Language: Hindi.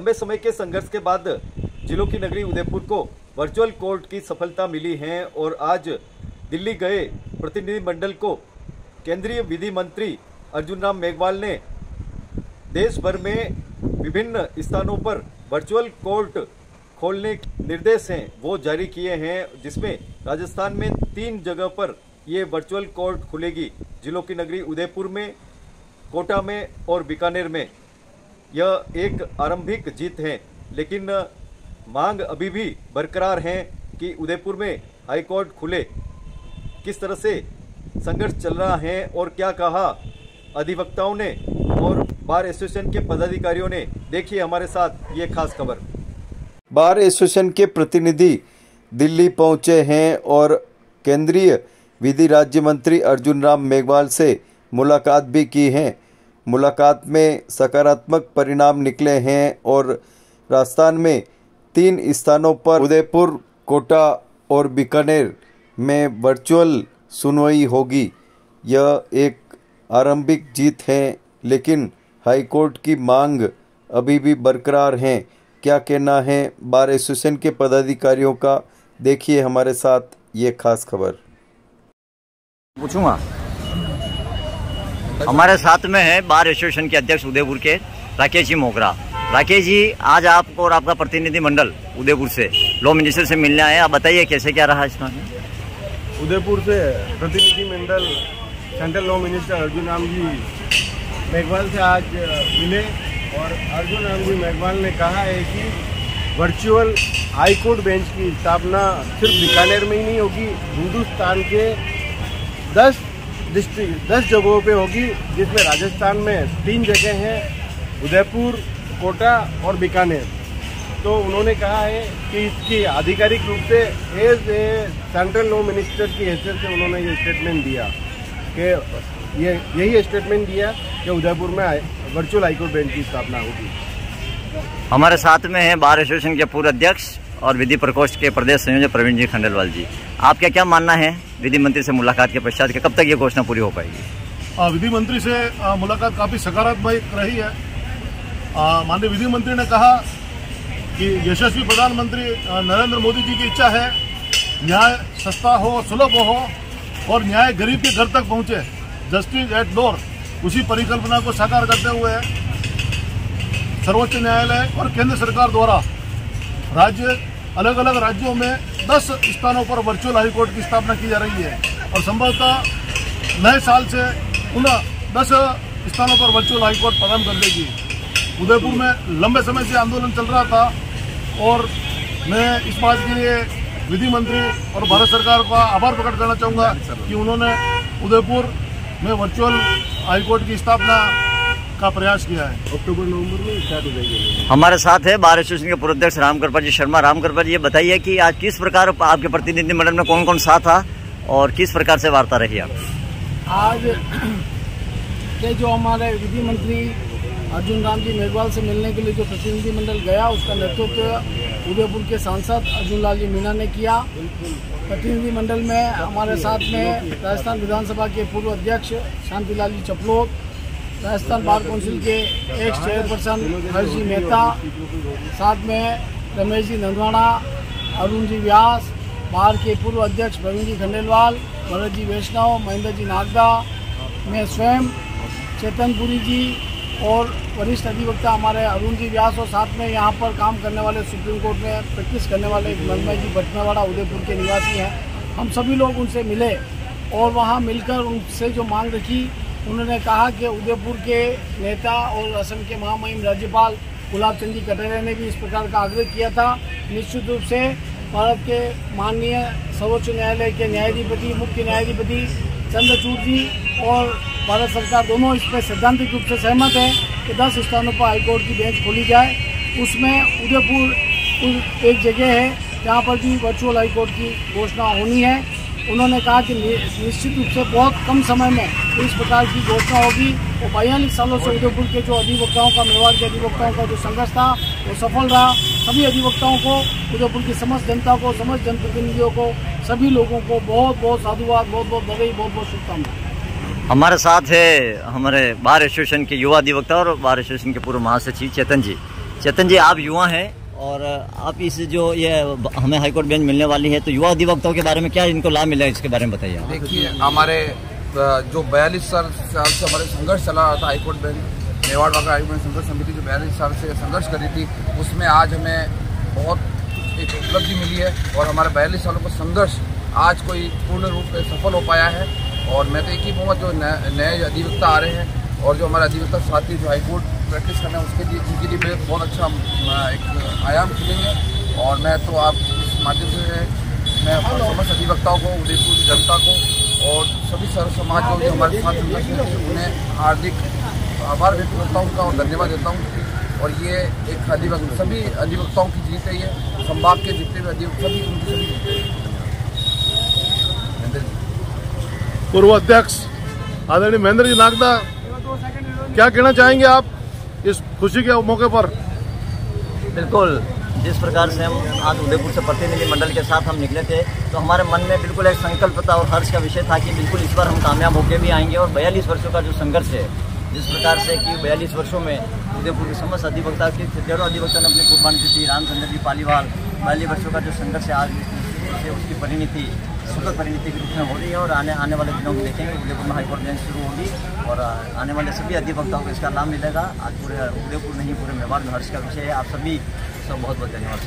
लंबे समय के संघर्ष के बाद जिलों की नगरी उदयपुर को वर्चुअल कोर्ट की सफलता मिली है और आज दिल्ली गए प्रतिनिधिमंडल को केंद्रीय विधि मंत्री अर्जुन राम मेघवाल ने देश भर में विभिन्न स्थानों पर वर्चुअल कोर्ट खोलने के निर्देश हैं वो जारी किए हैं, जिसमें राजस्थान में 3 जगह पर ये वर्चुअल कोर्ट खुलेगी। जिलों की नगरी उदयपुर में, कोटा में और बीकानेर में। यह एक आरंभिक जीत है, लेकिन मांग अभी भी बरकरार है कि उदयपुर में हाई कोर्ट खुले। किस तरह से संघर्ष चल रहा है और क्या कहा अधिवक्ताओं ने और बार एसोसिएशन के पदाधिकारियों ने, देखिए हमारे साथ ये खास खबर। बार एसोसिएशन के प्रतिनिधि दिल्ली पहुंचे हैं और केंद्रीय विधि राज्य मंत्री अर्जुन राम मेघवाल से मुलाकात भी की है। मुलाकात में सकारात्मक परिणाम निकले हैं और राजस्थान में 3 स्थानों पर उदयपुर, कोटा और बीकानेर में वर्चुअल सुनवाई होगी। यह एक आरंभिक जीत है, लेकिन हाईकोर्ट की मांग अभी भी बरकरार है। क्या कहना है बार एसोसिएशन के पदाधिकारियों का, देखिए हमारे साथ ये खास खबर। पूछूंगा। हमारे साथ में है बार एसोसिएशन के अध्यक्ष उदयपुर के राकेश जी मोगरा। राकेश जी, आज आपको और आपका प्रतिनिधि मंडल उदयपुर से लॉ मिनिस्टर से मिलने आए, आप बताइए कैसे क्या रहा इसमें? उदयपुर से प्रतिनिधि मंडल central law minister Arjun Ram ji Meghwal से आज मिले और अर्जुन राम जी मेघवाल ने कहा है कि वर्चुअल हाई कोर्ट बेंच की स्थापना सिर्फ बीकानेर में ही नहीं होगी, हिंदुस्तान के 10 जगहों पे होगी, जिसमें राजस्थान में 3 जगह हैं, उदयपुर, कोटा और बीकानेर। तो उन्होंने कहा है कि इसकी आधिकारिक रूप से as a central law minister की हैसियत से उन्होंने ये स्टेटमेंट दिया कि यही स्टेटमेंट दिया कि उदयपुर में वर्चुअल हाईकोर्ट बेंच की स्थापना होगी। हमारे साथ में है बार एसोसिएशन के पूर्व अध्यक्ष और विधि प्रकोष्ठ के प्रदेश संयोजक प्रवीण जी खंडेलवाल जी। आपका क्या मानना है विधि मंत्री से मुलाकात के पश्चात के कब तक ये घोषणा पूरी हो पाएगी? विधि मंत्री से मुलाकात काफ़ी सकारात्मक रही है। माननीय विधि मंत्री ने कहा कि यशस्वी प्रधानमंत्री नरेंद्र मोदी जी की इच्छा है न्याय सस्ता हो, सुलभ हो और न्याय गरीब के घर तक पहुंचे, जस्टिस एट डोर। उसी परिकल्पना को साकार करते हुए सर्वोच्च न्यायालय और केंद्र सरकार द्वारा अलग अलग राज्यों में 10 स्थानों पर वर्चुअल हाई कोर्ट की स्थापना की जा रही है और संभवतः नए साल से उन 10 स्थानों पर वर्चुअल हाई कोर्ट प्रारंभ कर देगी। उदयपुर में लंबे समय से आंदोलन चल रहा था और मैं इस बात के लिए विधि मंत्री और भारत सरकार का आभार प्रकट करना चाहूँगा कि उन्होंने उदयपुर में वर्चुअल हाईकोर्ट की स्थापना का प्रयास किया है। अक्टूबर-नवंबर में स्टार्ट हो जाएगी। हमारे साथ है बार एसोसिएशन के पूर्व अध्यक्ष रामकृपाल जी शर्मा। रामकृपाल जी, ये बताइए कि आज किस प्रकार आपके प्रतिनिधि मंडल में कौन कौन साथ था और किस प्रकार से वार्ता रही आप? आज के जो हमारे विधि मंत्री अर्जुन राम जी मेघवाल से मिलने के लिए जो प्रतिनिधि मंडल गया, उसका नेतृत्व उदयपुर के सांसद अर्जुन लाल जी मीणा ने किया। प्रतिनिधि मंडल में हमारे साथ में राजस्थान विधानसभा के पूर्व अध्यक्ष शांतिलाल जी चपलोत, राजस्थान बार काउंसिल के एक्स चेयरपर्सन हर्ष जी मेहता, साथ में रमेश जी नंदवाड़ा, अरुण जी व्यास, बार के पूर्व अध्यक्ष प्रवीण जी खंडेलवाल, भरत जी वैष्णव, महेंद्र जी नागदा, मैं स्वयं, चेतनपुरी जी और वरिष्ठ अधिवक्ता हमारे अरुण जी व्यास और साथ में यहाँ पर काम करने वाले सुप्रीम कोर्ट में प्रैक्टिस करने वाले मनमय जी भटनावाड़ा उदयपुर के निवासी हैं। हम सभी लोग उनसे मिले और वहाँ मिलकर उनसे जो मांग रखी, उन्होंने कहा कि उदयपुर के नेता और असम के महामहिम राज्यपाल गुलाब चंद जी कटारिया ने भी इस प्रकार का आग्रह किया था। निश्चित रूप से भारत के माननीय सर्वोच्च न्यायालय के न्यायाधिपति, मुख्य न्यायाधिपति चंद्रचूड़ जी और भारत सरकार दोनों इस पर सैद्धांतिक रूप से सहमत है कि 10 स्थानों पर हाईकोर्ट की बेंच खोली जाए। उसमें उदयपुर एक जगह है जहाँ पर भी वर्चुअल हाईकोर्ट की घोषणा होनी है। उन्होंने कहा कि निश्चित रूप से बहुत कम समय में इस प्रकार की घोषणा होगी। और 42 सालों से उदयपुर के जो अधिवक्ताओं का, मेवाड़ के अधिवक्ताओं का जो संघर्ष था वो सफल रहा। सभी अधिवक्ताओं को, उदयपुर की समस्त जनता को, समस्त जनप्रतिनिधियों को, सभी लोगों को बहुत बहुत साधुवाद, बहुत बहुत बधाई, बहुत बहुत शुभकामनाएं। हमारे साथ है हमारे बार एसोसिएशन के युवा अधिवक्ता और बार एसोसिएशन के पूर्व महासचिव चेतन जी। चेतन जी, आप युवा हैं और आप इस जो ये हमें हाईकोर्ट बेंच मिलने वाली है, तो युवा अधिवक्ताओं के बारे में क्या इनको लाभ मिला है, इसके बारे में बताइए। देखिए, हमारे जो 42 साल से हमारे संघर्ष चला रहा था high court bench, Mewar Vagad high court संघर्ष समिति जो 42 साल से संघर्ष कर रही थी, उसमें आज हमें बहुत एक उपलब्धि मिली है और हमारे 42 सालों का संघर्ष आज कोई पूर्ण रूप से सफल हो पाया है। और मैं तो एक ही कहूँगा, जो नए अधिवक्ता आ रहे हैं और जो हमारे अधिवक्ता साथी जो हाईकोर्ट प्रैक्टिस करना है उसके लिए, उनके लिए बहुत अच्छा एक आयाम खुलेंगे। और मैं तो आप इस माध्यम से मैं समस्त अधिवक्ताओं को, उदयपुर की जनता को और सभी सर्व समाज को जो हमारे साथ उन्हें हार्दिक आभार व्यक्त करता हूँ और धन्यवाद देता हूँ। और ये एक सभी अधिवक्ताओं की जीत है, ये संभाग के जितने भी अधिवक्ता सभी उनकी सभी जीत है। पूर्व अध्यक्ष आदरणीय महेंद्र जी नागदा, क्या कहना चाहेंगे आप इस खुशी के मौके पर? बिल्कुल, जिस प्रकार से हम आज उदयपुर से प्रतिनिधि मंडल के साथ हम निकले थे, तो हमारे मन में बिल्कुल एक संकल्प था और हर्ष का विषय था कि बिल्कुल इस बार हम कामयाब होकर भी आएंगे। और 42 वर्षों का जो संघर्ष है, जिस प्रकार से कि 42 वर्षों में उदयपुर के समस्त अधिवक्ता के 13 अधिवक्ता ने अपनी कुर्बानी दी थी, रामचंद्र जी पालीवाल, 42 वर्षों का जो संघर्ष है आज से उसकी परिणति सुखद परिणति के रूप में हो रही है। और आने वाले दिनों में देखेंगे उदयपुर में हाईकोर्ट बेंच शुरू होगी और आने वाले सभी अधिवक्ताओं को इसका लाभ मिलेगा। आज पूरे उदयपुर नहीं, पूरे मेवाड़ में हर्ष का विषय है। आप सभी सब बहुत बहुत धन्यवाद।